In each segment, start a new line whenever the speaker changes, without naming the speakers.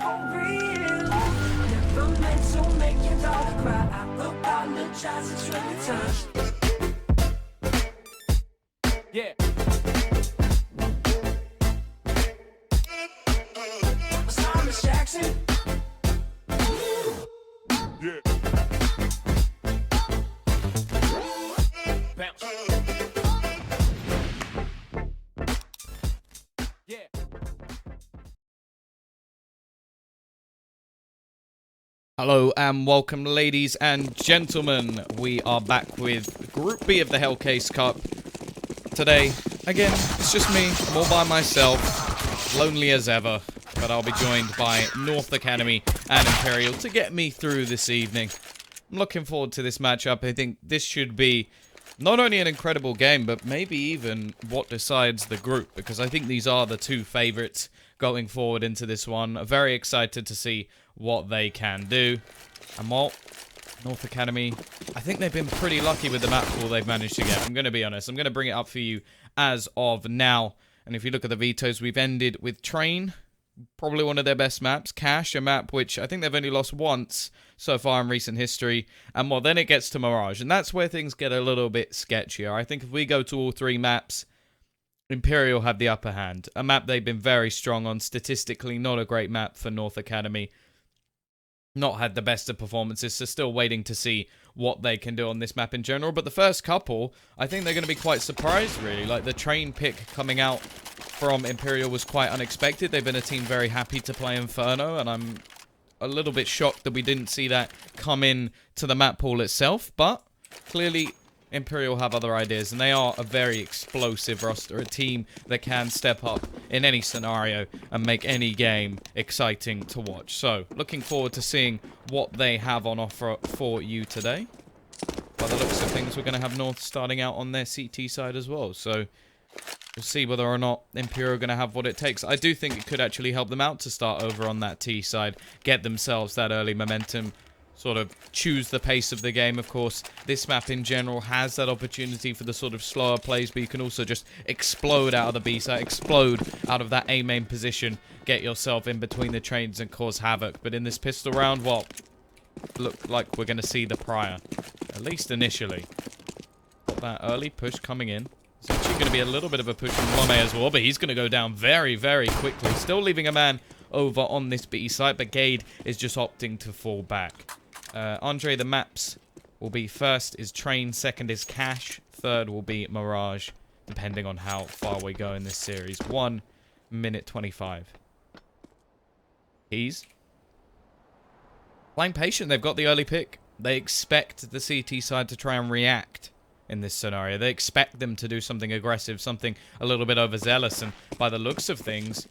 on real. Never meant to make your daughter cry. I apologize a trillion times. Yeah. Was Thomas Jackson? Yeah. Bounce. Yeah.
Hello and welcome, ladies and gentlemen. We are back with Group B of the Hellcase Cup. Today, again, it's just me, I'm all by myself, lonely as ever, but I'll be joined by North Academy and Imperial to get me through this evening. I'm looking forward to this matchup. I think this should be not only an incredible game, but maybe even what decides the group, because I think these are the two favorites going forward into this one. I'm very excited to see what they can do. And while North Academy, I think they've been pretty lucky with the map pool they've managed to get. I'm going to be honest. I'm going to bring it up for you as of now. And if you look at the vetoes, we've ended with Train, probably one of their best maps. Cache, a map which I think they've only lost once so far in recent history. And well, then it gets to Mirage. And that's where things get a little bit sketchier. I think if we go to all three maps, Imperial have the upper hand. A map they've been very strong on. Statistically, not a great map for North Academy. Not had the best of performances, so still waiting to see what they can do on this map in general. But the first couple, I think they're going to be quite surprised, really. Like, the Train pick coming out from Imperial was quite unexpected. They've been a team very happy to play Inferno, and I'm a little bit shocked that we didn't see that come in to the map pool itself. But clearly, Imperial have other ideas, and they are a very explosive roster, a team that can step up in any scenario and make any game exciting to watch. So, looking forward to seeing what they have on offer for you today. By the looks of things, we're going to have North starting out on their CT side as well. So, we'll see whether or not Imperial are going to have what it takes. I do think it could actually help them out to start over on that T side, get themselves that early momentum, sort of choose the pace of the game. Of course, this map in general has that opportunity for the sort of slower plays, but you can also just explode out of the B side, explode out of that A main position, get yourself in between the trains and cause havoc. But in this pistol round, well, look like we're going to see the prior, at least initially. Got that early push coming in. It's actually going to be a little bit of a push from Lome as well, but he's going to go down very, very quickly. Still leaving a man over on this B side, but Gade is just opting to fall back. Andre, the maps will be first is Train, second is Cache, third will be Mirage, depending on how far we go in this series. 1 minute 25. He's playing patient. They've got the early pick. They expect the CT side to try and react in this scenario. They expect them to do something aggressive, something a little bit overzealous, and by the looks of things,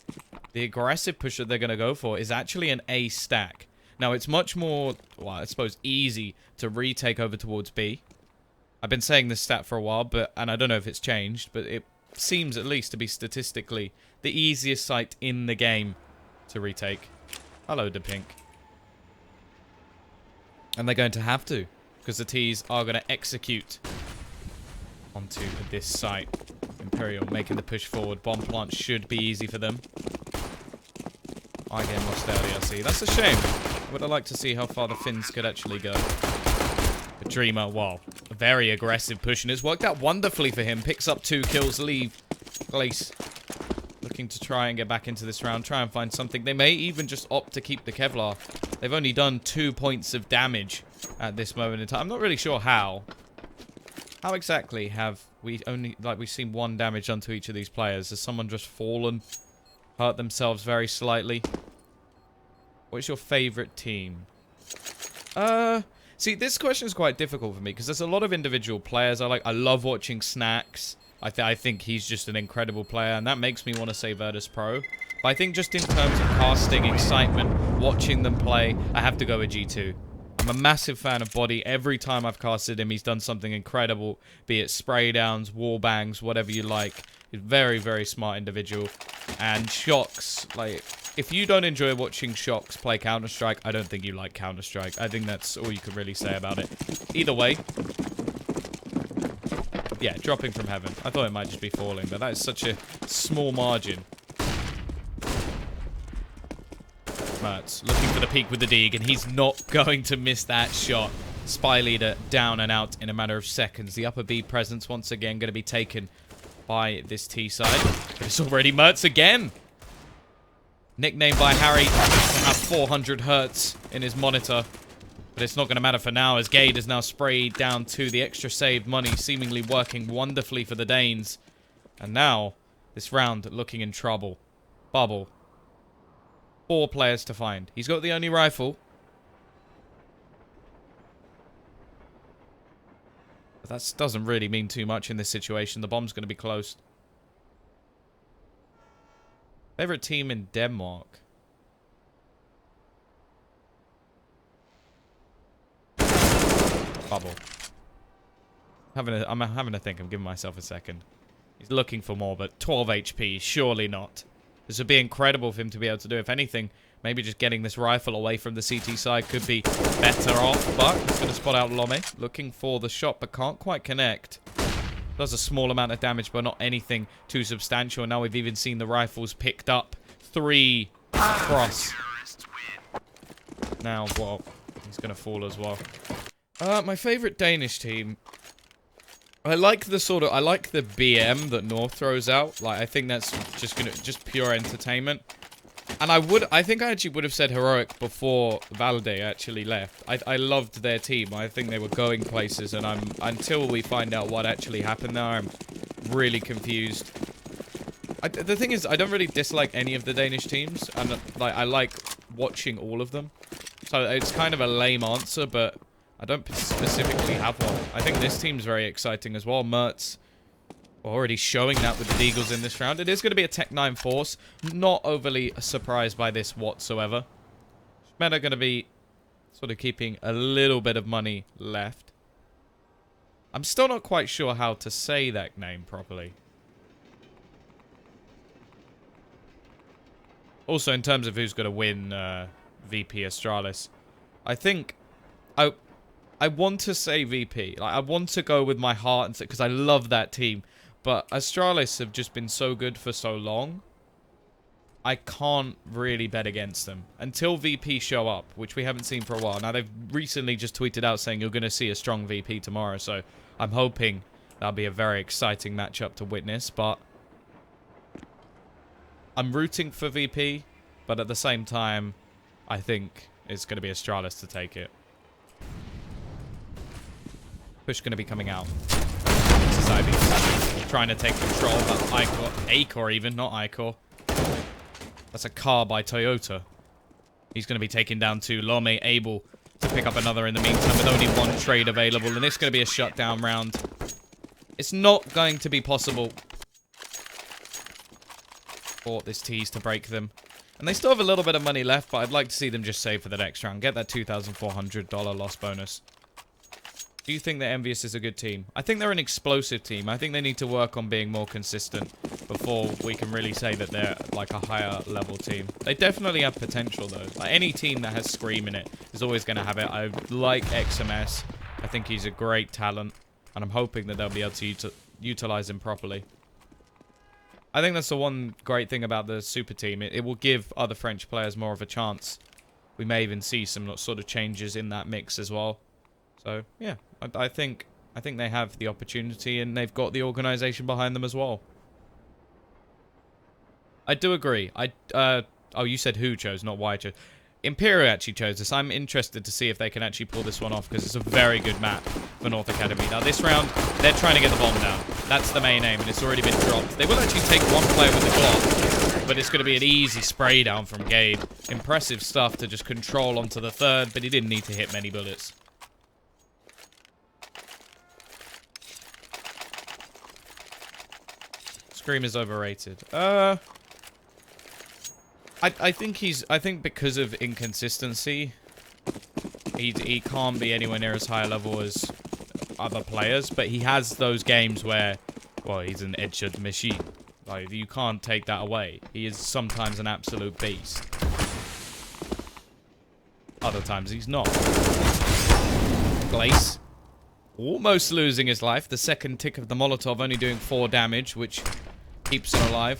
the aggressive push that they're going to go for is actually an A stack. Now, it's much more, well, I suppose, easy to retake over towards B. I've been saying this stat for a while, and I don't know if it's changed, but it seems at least to be statistically the easiest site in the game to retake. Hello, DePink. And they're going to have to, because the T's are going to execute onto this site. Imperial making the push forward. Bomb plant should be easy for them. I get lost early, I see. That's a shame. I would have liked to see how far the Finns could actually go. The Dreamer, wow, a very aggressive push, and it's worked out wonderfully for him. Picks up 2 kills, leave. Place looking to try and get back into this round, try and find something. They may even just opt to keep the Kevlar. They've only done 2 points of damage at this moment in time. I'm not really sure how. How exactly have we only, like, we've seen 1 damage done to each of these players? Has someone just fallen, hurt themselves very slightly? What's your favorite team? See, this question is quite difficult for me because there's a lot of individual players I love watching Snacks. I think he's just an incredible player, and that makes me want to say Virtus Pro. But I think just in terms of casting, excitement, watching them play, I have to go with G2. I'm a massive fan of Body. Every time I've casted him, he's done something incredible, be it spray downs, wall bangs, whatever you like. He's a very, very smart individual. And Shocks, like, if you don't enjoy watching Shocks play Counter-Strike, I don't think you like Counter-Strike. I think that's all you can really say about it. Either way, yeah, dropping from heaven. I thought it might just be falling, but that is such a small margin. Mertz looking for the peak with the dig, and he's not going to miss that shot. Spy leader down and out in a matter of seconds. The upper B presence once again going to be taken by this T side. But it's already Mertz again. Nicknamed by Harry to have 400 hertz in his monitor. But it's not going to matter for now, as Gade is now sprayed down to the extra saved money, seemingly working wonderfully for the Danes. And now, this round looking in trouble. Bubble. 4 players to find. He's got the only rifle. But that doesn't really mean too much in this situation. The bomb's going to be close. Favorite team in Denmark. Bubble. I'm having a think. I'm giving myself a second. He's looking for more, but 12 HP, surely not. This would be incredible for him to be able to do. If anything, maybe just getting this rifle away from the CT side could be better off. But he's going to spot out Lome, looking for the shot, but can't quite connect. Does a small amount of damage, but not anything too substantial. And now we've even seen the rifles picked up. 3 cross. Now, well, he's going to fall as well. My favorite Danish team. I like the BM that North throws out. Like, I think that's just pure entertainment. And I think I actually would have said Heroic before Valide actually left. I loved their team. I think they were going places, and until we find out what actually happened there, I'm really confused. The thing is, I don't really dislike any of the Danish teams, and like I like watching all of them. So it's kind of a lame answer, but I don't specifically have one. I think this team's very exciting as well. Mertz already showing that with the Deagles in this round. It is going to be a Tech 9 force. Not overly surprised by this whatsoever. Men are going to be sort of keeping a little bit of money left. I'm still not quite sure how to say that name properly. Also, in terms of who's going to win VP Astralis, I think I want to say VP. Like, I want to go with my heart and say, because I love that team. But Astralis have just been so good for so long. I can't really bet against them until VP show up, which we haven't seen for a while. Now, they've recently just tweeted out saying you're going to see a strong VP tomorrow. So I'm hoping that'll be a very exciting matchup to witness. But I'm rooting for VP. But at the same time, I think it's going to be Astralis to take it. Push going to be coming out. This is Ivy trying to take control, but Icor even, not Icor. That's a car by Toyota. He's going to be taken down to Lome, able to pick up another in the meantime with only 1 trade available, and it's going to be a shutdown round. It's not going to be possible for this tease to break them. And they still have a little bit of money left, but I'd like to see them just save for the next round. Get that $2,400 loss bonus. Do you think that Envious is a good team? I think they're an explosive team. I think they need to work on being more consistent before we can really say that they're like a higher level team. They definitely have potential though. Like any team that has Scream in it is always going to have it. I like XMS. I think he's a great talent, and I'm hoping that they'll be able to utilize him properly. I think that's the one great thing about the super team. It will give other French players more of a chance. We may even see some sort of changes in that mix as well. So, yeah, I think they have the opportunity, and they've got the organization behind them as well. I do agree. Oh, you said who chose, not why chose. Imperial actually chose this. I'm interested to see if they can actually pull this one off, because it's a very good map for North Academy. Now, this round, they're trying to get the bomb down. That's the main aim, and it's already been dropped. They will actually take 1 player with the Glock, but it's going to be an easy spray down from Gabe. Impressive stuff to just control onto the 3rd, but he didn't need to hit many bullets. Scream is overrated. I think because of inconsistency, he can't be anywhere near as high a level as other players, but he has those games where, well, he's an edged machine. Like, you can't take that away. He is sometimes an absolute beast. Other times he's not. Glace. Almost losing his life. The second tick of the Molotov only doing 4 damage, which keeps him alive.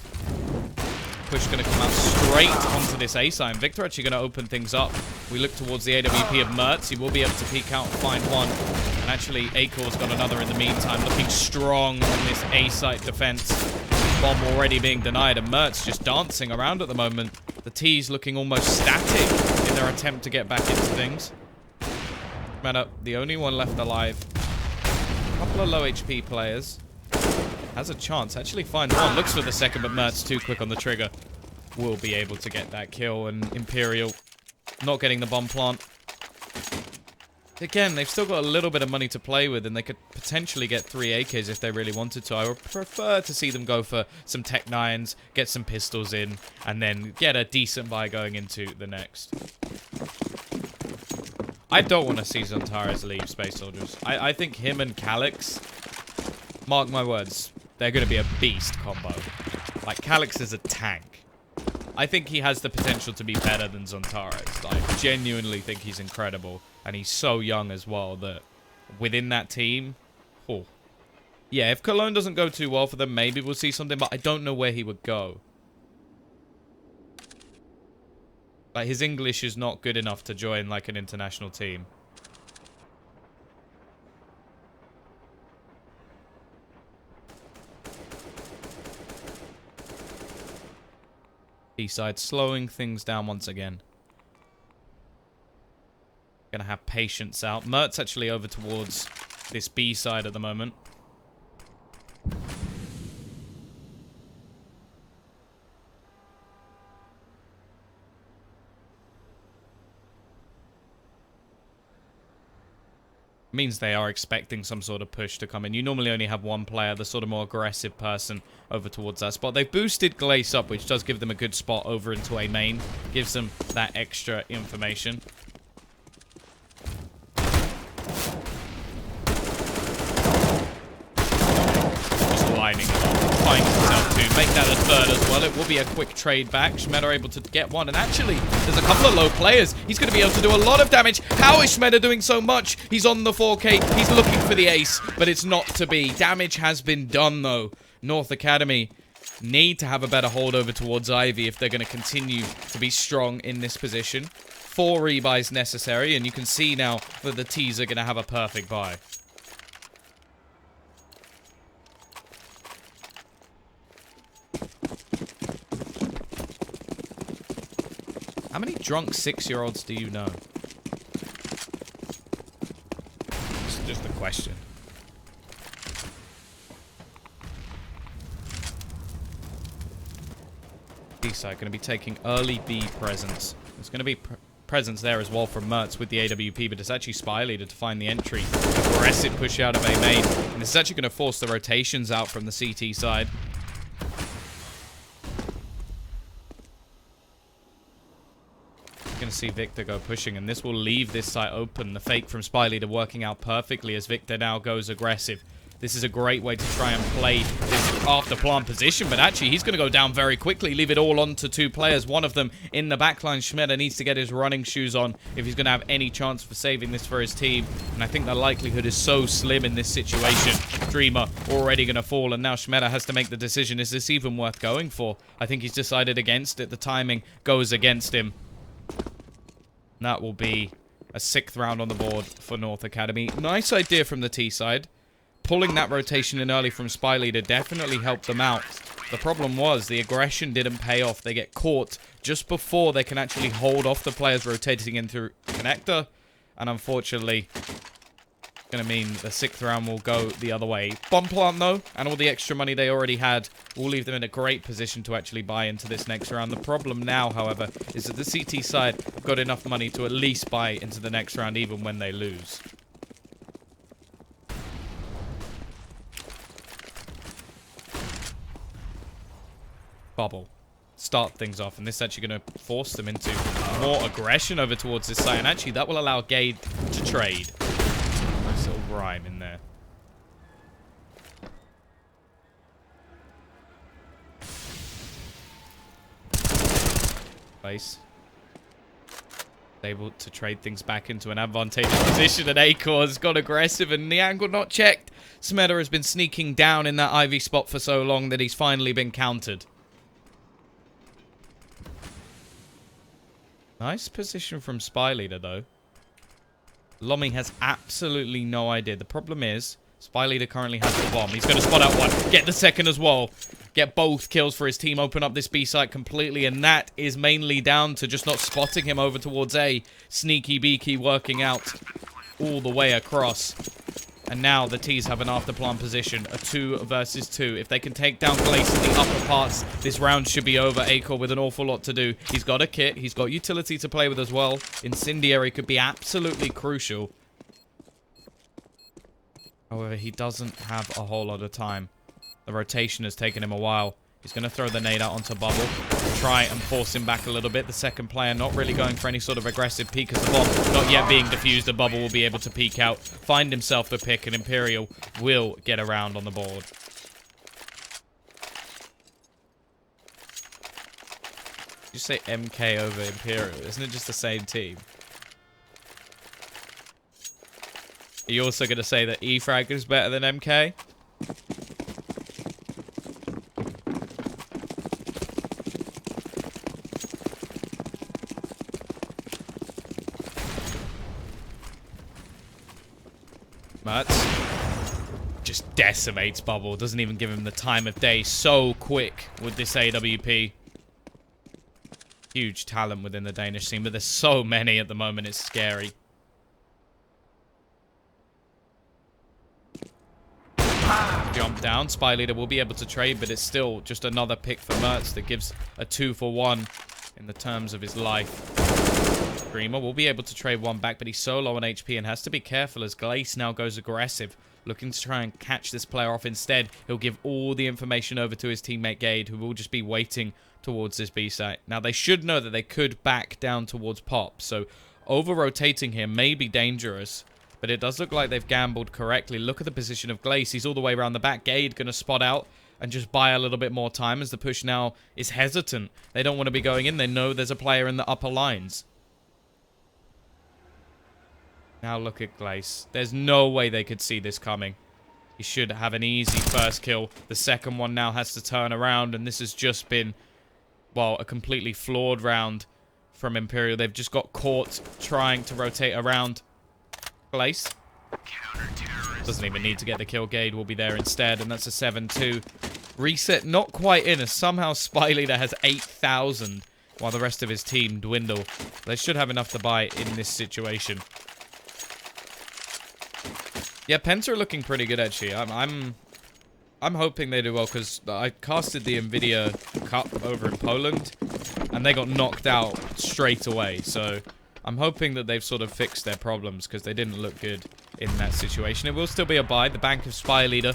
push going to come out straight onto this A side. Victor actually going to open things up. We look towards the AWP of Mertz. He will be able to peek out and find one. And actually, Acor's got another in the meantime, looking strong on this A site defense. Bomb already being denied, and Mertz just dancing around at the moment. The T's looking almost static in their attempt to get back into things. Shmeta, the only one left alive. A couple of low HP players. Has a chance. Actually finds one. Looks for the second, but Mertz too quick on the trigger. Will be able to get that kill, and Imperial not getting the bomb plant. Again, they've still got a little bit of money to play with, and they could potentially get 3 AKs if they really wanted to. I would prefer to see them go for some Tech 9s, get some pistols in, and then get a decent buy going into the next. I don't want to see Zontares leave Space Soldiers. I think him and Calyx, mark my words, they're going to be a beast combo. Like, Calyx is a tank. I think he has the potential to be better than Zontares. I genuinely think he's incredible. And he's so young as well that within that team... Oh. Yeah, if Cologne doesn't go too well for them, maybe we'll see something. But I don't know where he would go. Like, his English is not good enough to join, like, an international team. B-side slowing things down once again. Gonna have patience out. Mertz actually over towards this B side at the moment. Means they are expecting some sort of push to come in. You normally only have one player, the sort of more aggressive person, over towards that spot. They've boosted Glace up, which does give them a good spot over into a main. Gives them that extra information. Lining it up, finds himself to make that a third as well. It will be a quick trade back. Shmeta able to get one, and actually, there's a couple of low players. He's going to be able to do a lot of damage. How is Shmeta doing so much? He's on the 4K. He's looking for the ace, but it's not to be. Damage has been done, though. North Academy need to have a better hold over towards Ivy if they're going to continue to be strong in this position. 4 rebuys necessary, and you can see now that the T's are going to have a perfect buy. How many drunk 6-year-olds do you know? It's just a question. B-side going to be taking early B presence. There's going to be presence there as well from Mertz with the AWP, but it's actually Spy Leader to find the entry. Aggressive push out of A main. And this is actually going to force the rotations out from the CT side. Going to see Victor go pushing, and this will leave this site open. The fake from Spy Leader working out perfectly as Victor now goes aggressive. This is a great way to try and play this after plant position, but actually he's going to go down very quickly, leave it all on to 2 players. One of them in the backline. Shmeta needs to get his running shoes on if he's going to have any chance for saving this for his team, and I think the likelihood is so slim in this situation. Dreamer already going to fall, and now Shmeta has to make the decision. Is this even worth going for? I think he's decided against it. The timing goes against him. That will be a 6th round on the board for North Academy. Nice idea from the T side. Pulling that rotation in early from Spy Leader definitely helped them out. The problem was the aggression didn't pay off. They get caught just before they can actually hold off the players rotating in through connector. And unfortunately, going to mean the 6th round will go the other way. Bomb plant, though, and all the extra money they already had will leave them in a great position to actually buy into this next round. The problem now, however, is that the CT side have got enough money to at least buy into the next round, even when they lose. Bubble. Start things off, and this is actually going to force them into more aggression over towards this side, and actually that will allow Gade to trade. Nice little rhyme in there. Base. Able to trade things back into an advantageous position, and Acor has got aggressive, and the angle not checked. Shmeta has been sneaking down in that Ivy spot for so long that he's finally been countered. Nice position from Spy Leader, though. Lomi has absolutely no idea. The problem is, Spy Leader currently has the bomb. He's going to spot out one. Get the second as well. Get both kills for his team. Open up this B site completely. And that is mainly down to just not spotting him over towards A. Sneaky Beaky working out all the way across. And now the T's have an after-plant position. A 2 versus 2. If they can take down Glace in the upper parts, this round should be over. Acor with an awful lot to do. He's got a kit. He's got utility to play with as well. Incendiary could be absolutely crucial. However, he doesn't have a whole lot of time. The rotation has taken him a while. He's going to throw the nade out onto Bubble. Try and force him back a little bit. The second player not really going for any sort of aggressive peek as the bomb not yet being defused. The Bubble will be able to peek out, find himself the pick, and Imperial will get around on the board. You say MK over Imperial. Isn't it just the same team? Are you also going to say that E-Frag is better than MK? Just decimates Bubble. Doesn't even give him the time of day. So quick with this AWP. Huge talent within the Danish scene, but there's so many at the moment. It's scary. Jump down. Spy Leader will be able to trade, but it's still just another pick for Mertz that gives a 2-for-1 in the terms of his life. Screamer will be able to trade one back, but he's so low on HP and has to be careful as Glace now goes aggressive, looking to try and catch this player off instead. He'll give all the information over to his teammate Gade, who will just be waiting towards this B site. Now, they should know that they could back down towards Pop, so over-rotating here may be dangerous, but it does look like they've gambled correctly. Look at the position of Glace. He's all the way around the back. Gade going to spot out and just buy a little bit more time as the push now is hesitant. They don't want to be going in. They know there's a player in the upper lines. Now look at Glace. There's no way they could see this coming. He should have an easy first kill. The second one now has to turn around, and this has just been, well, a completely flawed round from Imperial. They've just got caught trying to rotate around Glace. Doesn't even need to get the kill. Gade will be there instead, and that's a 7-2. Reset not quite in, as somehow Spy Leader has 8,000, while the rest of his team dwindle. They should have enough to buy in this situation. Yeah, Penta are looking pretty good, actually. I'm hoping they do well, because I casted the Nvidia Cup over in Poland, and they got knocked out straight away. So I'm hoping that they've sort of fixed their problems, because they didn't look good in that situation. It will still be a buy. The Bank of Spy Leader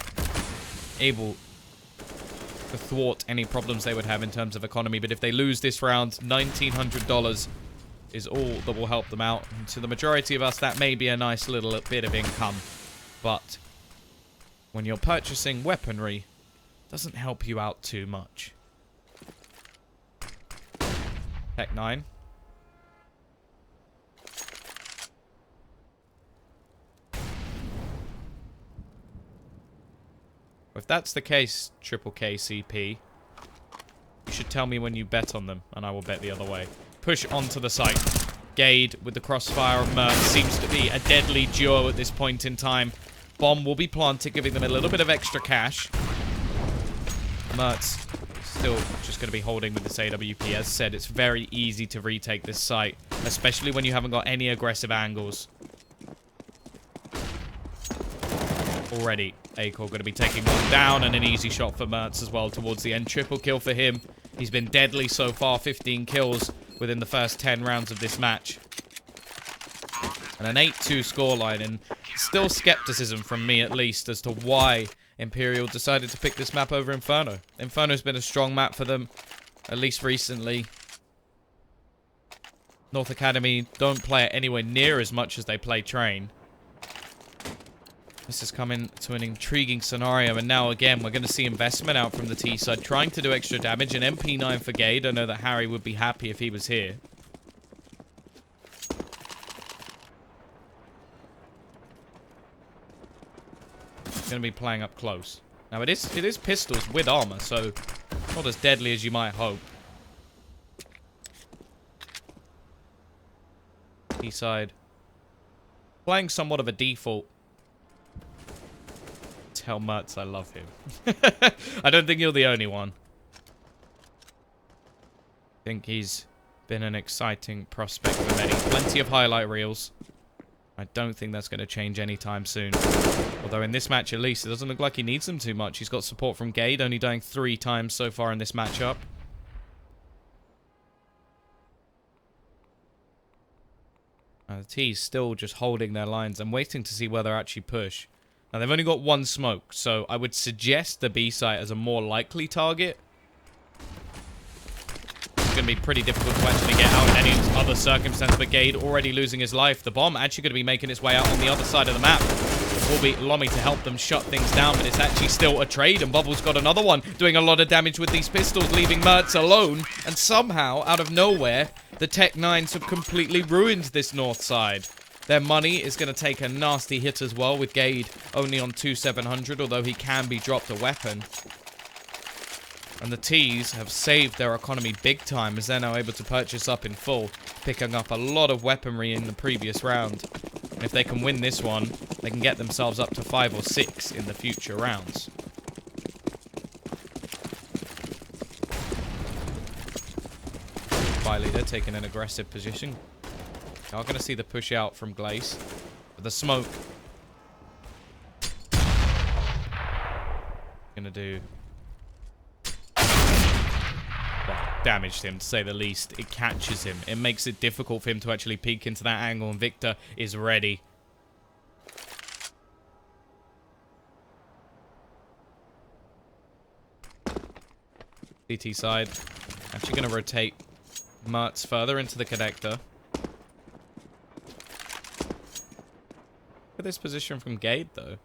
able to thwart any problems they would have in terms of economy. But if they lose this round, $1,900 is all that will help them out. And to the majority of us, that may be a nice little bit of income. But when you're purchasing weaponry, it doesn't help you out too much. Tech 9. If that's the case, Triple KCP, you should tell me when you bet on them, and I will bet the other way. Push onto the site. Gade with the crossfire of Mertz seems to be a deadly duo at this point in time. Bomb will be planted, giving them a little bit of extra cash. Mertz still just going to be holding with this AWP. As said, it's very easy to retake this site, especially when you haven't got any aggressive angles. Already, Acor going to be taking one down, and an easy shot for Mertz as well towards the end. Triple kill for him. He's been deadly so far, 15 kills within the first 10 rounds of this match. And an 8-2 scoreline, and still skepticism from me at least as to why Imperial decided to pick this map over Inferno. Inferno's been a strong map for them, at least recently. North Academy don't play it anywhere near as much as they play Train. This is coming to an intriguing scenario, and now again we're going to see investment out from the T side, trying to do extra damage. An MP9 for Gade. I know that Harry would be happy if he was here. Going to be playing up close. Now it is pistols with armor, so not as deadly as you might hope. CT side. Playing somewhat of a default. Tell Mertz I love him. I don't think you're the only one. I think he's been an exciting prospect for many. Plenty of highlight reels. I don't think that's going to change anytime soon. Although in this match at least, it doesn't look like he needs them too much. He's got support from Gade, only dying 3 times so far in this matchup. The T's still just holding their lines. I'm waiting to see where they're actually push. Now, they've only got 1 smoke, so I would suggest the B site as a more likely target. It's going to be pretty difficult to actually get out in any other circumstance, but Gade already losing his life. The bomb actually going to be making its way out on the other side of the map. It will be Lomi to help them shut things down, but it's actually still a trade, and Bubble's got another one, doing a lot of damage with these pistols, leaving Mertz alone, and somehow, out of nowhere, the Tech 9s have completely ruined this north side. Their money is going to take a nasty hit as well, with Gade only on 2,700, although he can be dropped a weapon. And the T's have saved their economy big time, as they're now able to purchase up in full, picking up a lot of weaponry in the previous round. And if they can win this one, they can get themselves up to 5 or 6 in the future rounds. Starladder taking an aggressive position. Now we're going to see the push out from Glace. But the smoke. Gonna do. Well, damaged him to say the least. It catches him. It makes it difficult for him to actually peek into that angle, and Victor is ready. CT side. Actually going to rotate Mertz further into the connector. Look at this position from Gade, though.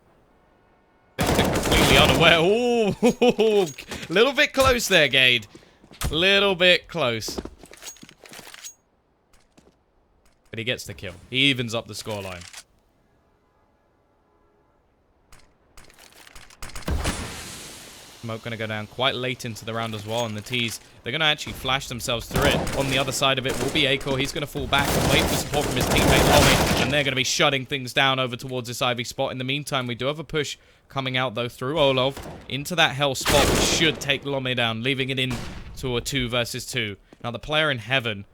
Victor completely unaware. Ooh, little bit close there, Gade. Little bit close. But he gets the kill. He evens up the scoreline. Smoke going to go down quite late into the round as well, and the T's, they're going to actually flash themselves through it. On the other side of it will be Acor. He's going to fall back and wait for support from his teammate Lomi, and they're going to be shutting things down over towards this Ivy spot. In the meantime, we do have a push coming out, though, through Olov into that Hell spot, which should take Lomi down, leaving it in to a 2 versus 2. Now, the player in heaven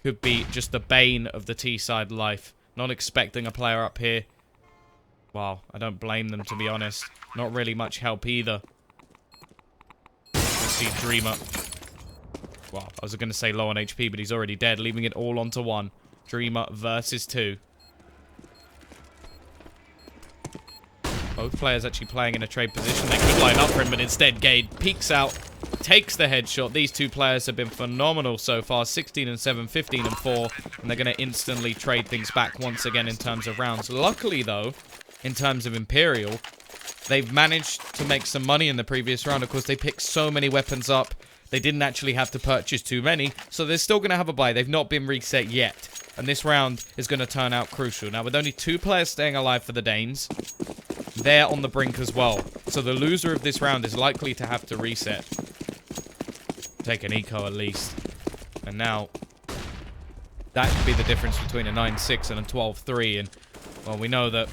could be just the bane of the T-side life. Not expecting a player up here. Wow, I don't blame them, to be honest. Not really much help either. See Dreamer. Well, I was going to say low on HP, but he's already dead, leaving it all onto 1. Dreamer versus 2. Both players actually playing in a trade position. They could line up for him, but instead Gade peeks out, takes the headshot. These two players have been phenomenal so far. 16 and 7, 15 and 4. And they're going to instantly trade things back once again in terms of rounds. Luckily, though, in terms of Imperial, they've managed to make some money in the previous round. Of course, they picked so many weapons up. They didn't actually have to purchase too many. So they're still going to have a buy. They've not been reset yet. And this round is going to turn out crucial. Now, with only 2 players staying alive for the Danes, they're on the brink as well. So the loser of this round is likely to have to reset. Take an eco at least. And now, that could be the difference between a 9-6 and a 12-3. And, well, we know that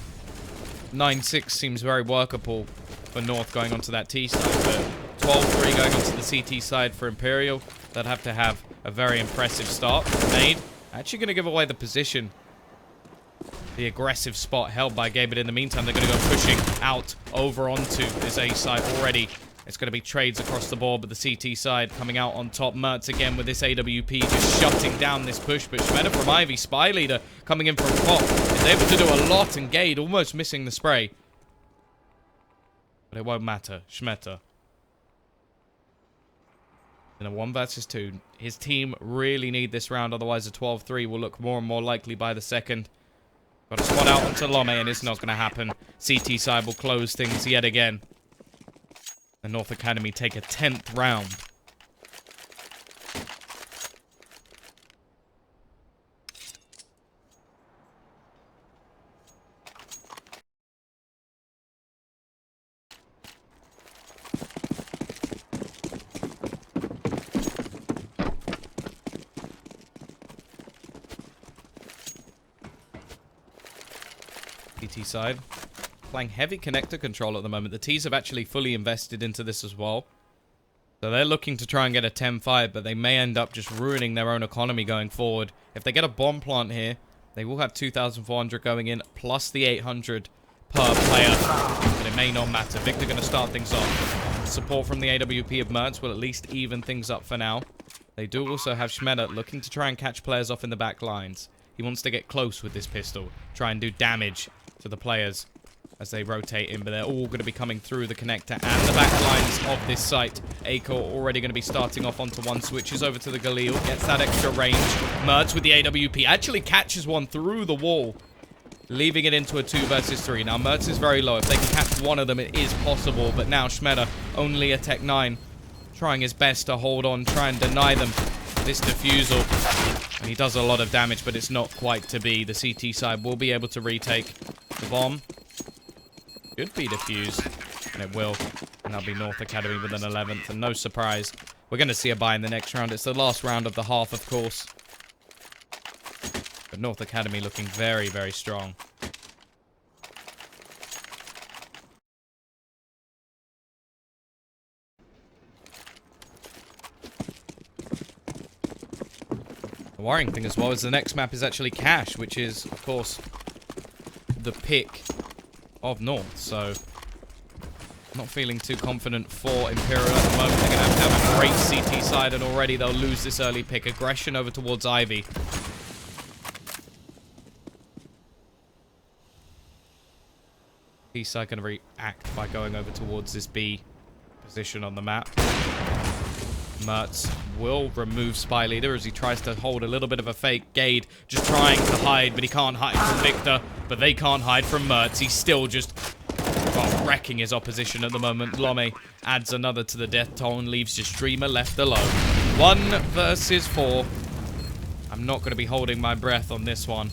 9-6 seems very workable for North going onto that T side, but 12-3 going onto the CT side for Imperial, they'd have to have a very impressive start. Nade actually going to give away the position. The aggressive spot held by Gabe, but in the meantime, they're going to go pushing out over onto this A side already. It's going to be trades across the board, but the CT side coming out on top. Mertz again with this AWP just shutting down this push, but Schmetter from Ivy, Spy Leader coming in from top, is able to do a lot, and Gade almost missing the spray. But it won't matter. Schmetter. In a 1 versus 2. His team really need this round, otherwise a 12-3 will look more and more likely by the second. Got a spot out onto Lomi, and it's not going to happen. CT side will close things yet again. The North Academy take a 10th round. CT side. Playing heavy connector control at the moment. The T's have actually fully invested into this as well. So they're looking to try and get a 10-5, but they may end up just ruining their own economy going forward. If they get a bomb plant here, they will have 2,400 going in, plus the 800 per player. But it may not matter. Victor going to start things off. Support from the AWP of Mertz will at least even things up for now. They do also have Schmeder looking to try and catch players off in the back lines. He wants to get close with this pistol, try and do damage to the players as they rotate in, but they're all going to be coming through the connector and the back lines of this site. Aiko already going to be starting off onto one, switches over to the Galil, gets that extra range. Mertz with the AWP actually catches one through the wall, leaving it into a 2 versus 3. Now, Mertz is very low. If they can catch one of them, it is possible, but now Schmeder, only a Tech 9, trying his best to hold on, try and deny them this defusal. And he does a lot of damage, but it's not quite to be. The CT side will be able to retake the bomb. Should be defused, and it will. And that'll be North Academy with an 11th, and no surprise, we're going to see a buy in the next round. It's the last round of the half, of course. But North Academy looking very, very strong. The worrying thing as well is the next map is actually Cache, which is, of course, the pick of North, so not feeling too confident for Imperial at the moment. They're going to have a great CT side, and already they'll lose this early pick. Aggression over towards Ivy. T-side going to react by going over towards this B position on the map. Mertz will remove Spy Leader as he tries to hold a little bit of a fake. Gade just trying to hide, but he can't hide from Victor. But they can't hide from Mertz. He's still just, well, wrecking his opposition at the moment. Lome adds another to the death toll and leaves just Dreamer left alone. 1 versus 4. I'm not going to be holding my breath on this one.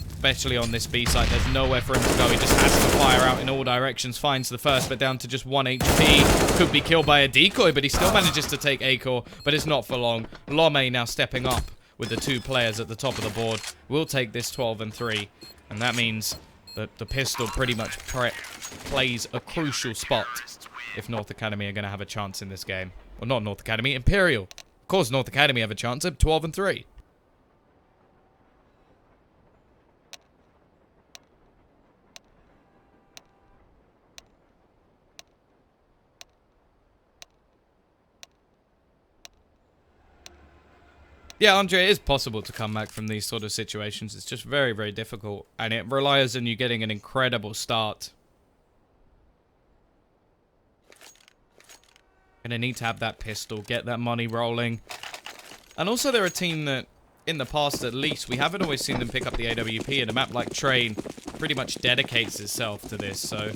Especially on this B site. There's nowhere for him to go. He just has to fire out in all directions. Finds the first, but down to just 1 HP. Could be killed by a decoy, but he still manages to take Acor. But it's not for long. Lome now stepping up with the 2 players at the top of the board. Will take this 12 and 3. And that means that the pistol pretty much plays a crucial spot if North Academy are going to have a chance in this game. Well, not North Academy, Imperial. Of course, North Academy have a chance at 12 and 3. Yeah, Andre, it is possible to come back from these sort of situations. It's just very, very difficult. And it relies on you getting an incredible start. Gonna need to have that pistol, get that money rolling. And also they're a team that, in the past at least, we haven't always seen them pick up the AWP. And a map like Train pretty much dedicates itself to this. So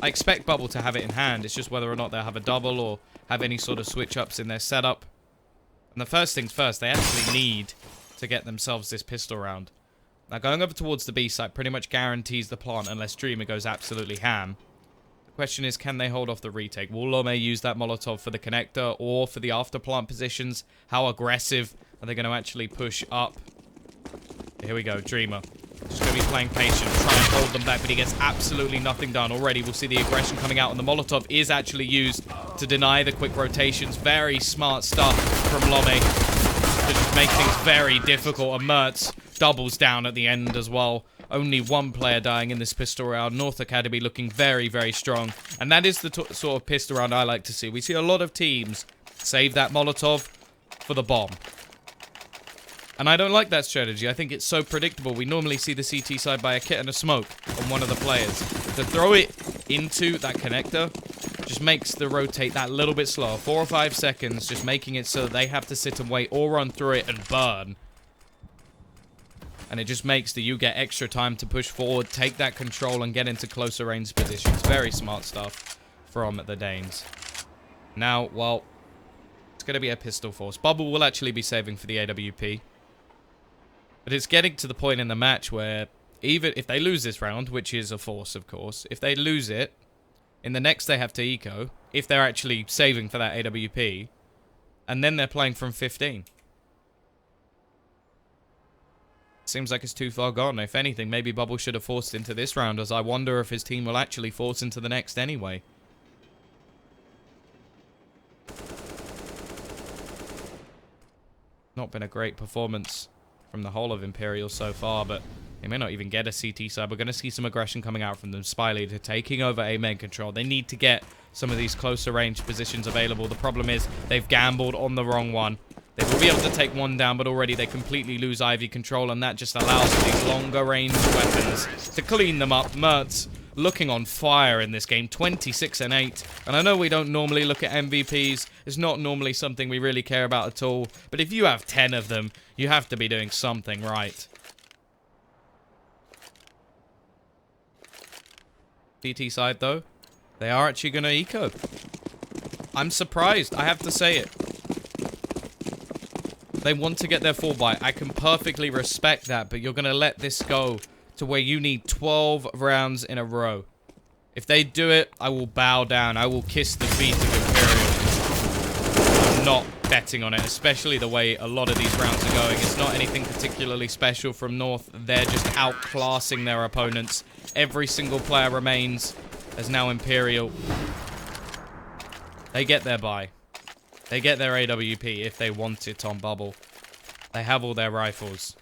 I expect Bubble to have it in hand. It's just whether or not they'll have a double or have any sort of switch-ups in their setup. And the first things first, they actually need to get themselves this pistol round. Now, going over towards the B site pretty much guarantees the plant unless Dreamer goes absolutely ham. The question is, can they hold off the retake? Will Lome use that Molotov for the connector or for the after plant positions? How aggressive are they going to actually push up? Here we go, Dreamer. Just going to be playing patient, try and hold them back, but he gets absolutely nothing done. Already we'll see the aggression coming out, and the Molotov is actually used to deny the quick rotations. Very smart stuff from Lome to just make things very difficult. And Mertz doubles down at the end as well. Only 1 player dying in this pistol round. North Academy looking very, very strong. And that is the sort of pistol round I like to see. We see a lot of teams save that Molotov for the bomb. And I don't like that strategy. I think it's so predictable. We normally see the CT side by a kit and a smoke on one of the players. To throw it into that connector just makes the rotate that little bit slower. 4 or 5 seconds, just making it so that they have to sit and wait or run through it and burn. And it just makes that you get extra time to push forward, take that control, and get into closer range positions. Very smart stuff from the Danes. Now, well, it's going to be a pistol force. Bubble will actually be saving for the AWP. But it's getting to the point in the match where even if they lose this round, which is a force, of course, if they lose it, in the next they have to eco, if they're actually saving for that AWP, and then they're playing from 15. seems like it's too far gone. If anything, maybe Bubble should have forced into this round, as I wonder if his team will actually force into the next anyway. Not been a great performance from the whole of Imperial so far, but they may not even get a CT side. We're going to see some aggression coming out from them. Starladder taking over A main control. They need to get some of these closer range positions available. The problem is they've gambled on the wrong one. They will be able to take one down, but already they completely lose Ivy control, and that just allows for these longer range weapons to clean them up. Mertz looking on fire in this game, 26-8. And I know we don't normally look at MVPs. It's not normally something we really care about at all. But if you have 10 of them, you have to be doing something right. CT side, though, they are actually going to eco. I'm surprised. I have to say it. They want to get their full buy. I can perfectly respect that, but you're going to let this go to where you need 12 rounds in a row. If they do it, I will bow down. I will kiss the feet of Imperial. I'm not betting on it, especially the way a lot of these rounds are going. It's not anything particularly special from North. They're just outclassing their opponents. Every single player remains as now Imperial. They get their buy. They get their AWP if they want it on Bubble. They have all their rifles.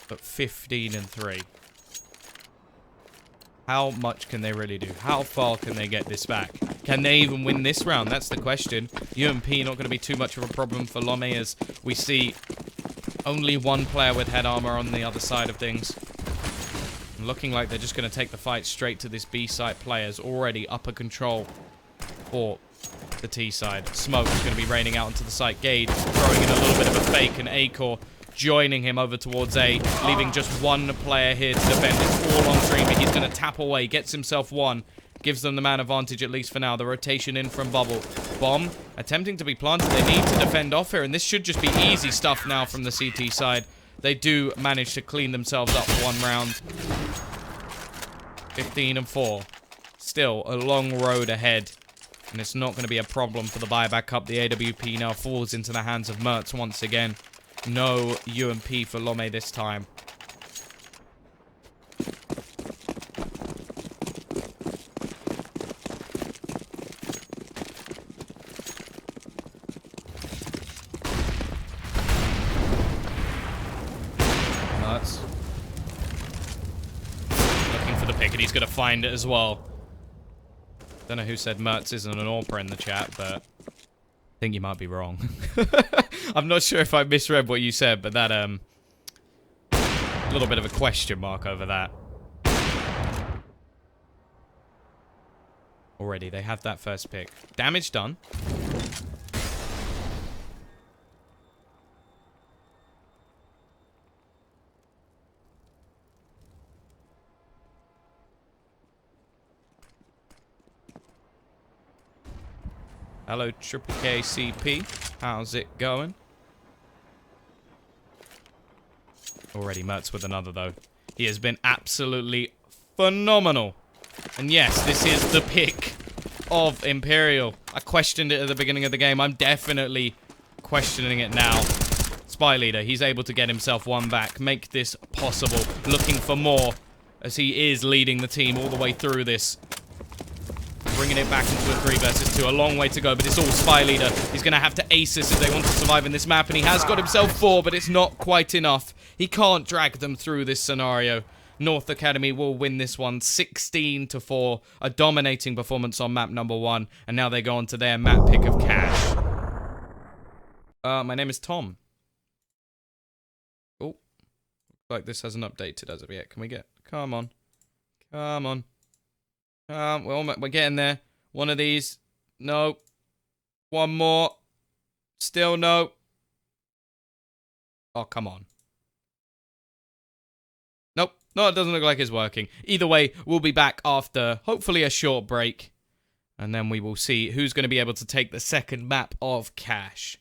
But 15-3. How much can they really do? How far can they get this back? Can they even win this round? That's the question. UMP not going to be too much of a problem for Lome, as we see only one player with head armor on the other side of things. Looking like they're just going to take the fight straight to this B site. Players already upper control for the T side. Smoke is going to be raining out into the site. Gade throwing in a little bit of a fake, and Acor joining him over towards A, leaving just one player here to defend. It's all on Dreamer. He's going to tap away, gets himself one, gives them the man advantage at least for now. The rotation in from Bubble. Bomb attempting to be planted. They need to defend off here, and this should just be easy stuff now from the CT side. They do manage to clean themselves up for one round. 15-4. Still a long road ahead, and it's not going to be a problem for the buyback up. The AWP now falls into the hands of Mertz once again. No UMP for Lome this time. Mertz looking for the pick, and he's going to find it as well. Don't know who said Mertz isn't an AWPer in the chat, but I think you might be wrong. I'm not sure if I misread what you said, but that, a little bit of a question mark over that. Already, they have that first pick. Damage done. Hello, Triple KCP. How's it going? Already Mertz with another, though. He has been absolutely phenomenal. And yes, this is the pick of Imperial. I questioned it at the beginning of the game. I'm definitely questioning it now. Spy Leader, he's able to get himself one back. Make this possible. Looking for more, as he is leading the team all the way through this. Bringing it back into a 3 versus 2. A long way to go, but it's all Spy Leader. He's going to have to ace this if they want to survive in this map, and he has got himself 4, but it's not quite enough. He can't drag them through this scenario. North Academy will win this one 16-4. A dominating performance on map number 1, and now they go on to their map pick of Cash. My name is Tom. Oh, looks like this hasn't updated as of yet. Can we get... Come on. Come on. Well, we're getting there. One of these. No. One more. Still no. Oh, come on. Nope. No, it doesn't look like it's working. Either way, we'll be back after, hopefully, a short break. And then we will see who's going to be able to take the second map of Cash.